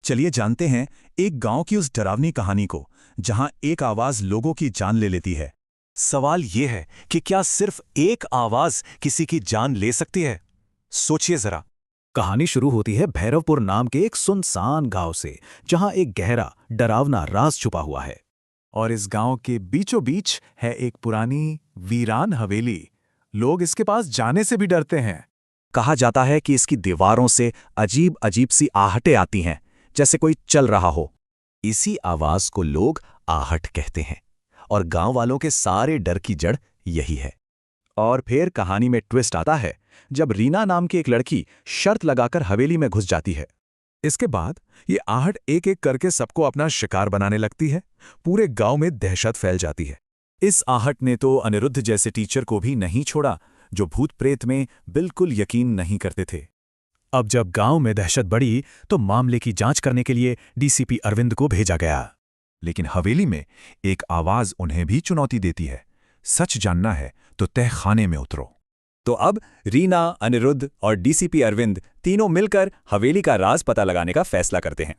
चलिए जानते हैं एक गांव की उस डरावनी कहानी को जहां एक आवाज लोगों की जान ले लेती है। सवाल ये है कि क्या सिर्फ एक आवाज किसी की जान ले सकती है? सोचिए जरा। कहानी शुरू होती है भैरवपुर नाम के एक सुनसान गांव से, जहां एक गहरा डरावना राज छुपा हुआ है। और इस गांव के बीचों बीच है एक पुरानी वीरान हवेली। लोग इसके पास जाने से भी डरते हैं। कहा जाता है कि इसकी दीवारों से अजीब अजीब सी आहटें आती हैं, जैसे कोई चल रहा हो। इसी आवाज को लोग आहट कहते हैं, और गांव वालों के सारे डर की जड़ यही है। और फिर कहानी में ट्विस्ट आता है जब रीना नाम की एक लड़की शर्त लगाकर हवेली में घुस जाती है। इसके बाद ये आहट एक एक करके सबको अपना शिकार बनाने लगती है। पूरे गांव में दहशत फैल जाती है। इस आहट ने तो अनिरुद्ध जैसे टीचर को भी नहीं छोड़ा, जो भूत प्रेत में बिल्कुल यकीन नहीं करते थे। अब जब गांव में दहशत बढ़ी तो मामले की जांच करने के लिए डीसीपी अरविंद को भेजा गया। लेकिन हवेली में एक आवाज उन्हें भी चुनौती देती है। सच जानना है तो तहखाने में उतरो। तो अब रीना, अनिरुद्ध और डीसीपी अरविंद तीनों मिलकर हवेली का राज पता लगाने का फैसला करते हैं।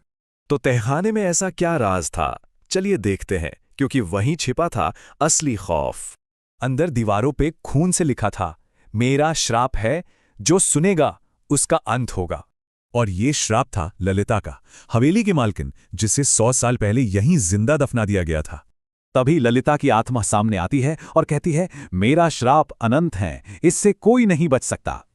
तो तहखाने में ऐसा क्या राज था? चलिए देखते हैं, क्योंकि वहीं छिपा था असली खौफ। अंदर दीवारों पे खून से लिखा था, मेरा श्राप है, जो सुनेगा उसका अंत होगा। और ये श्राप था ललिता का, हवेली की मालकिन, जिसे 100 साल पहले यहीं जिंदा दफना दिया गया था। तभी ललिता की आत्मा सामने आती है और कहती है, मेरा श्राप अनंत है, इससे कोई नहीं बच सकता।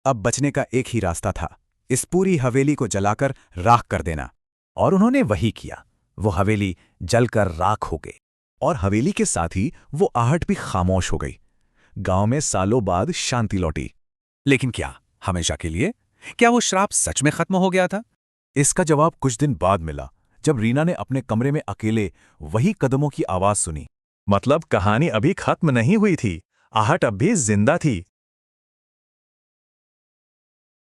अब बचने का एक ही रास्ता था, इस पूरी हवेली को जलाकर राख कर देना। और उन्होंने वही किया। वो हवेली जलकर राख हो गई, और हवेली के साथ ही वो आहट भी खामोश हो गई। गांव में सालों बाद शांति लौटी। लेकिन क्या हमेशा के लिए? क्या वो श्राप सच में खत्म हो गया था? इसका जवाब कुछ दिन बाद मिला, जब रीना ने अपने कमरे में अकेले वही कदमों की आवाज सुनी। मतलब कहानी अभी खत्म नहीं हुई थी, आहट अब भी जिंदा थी।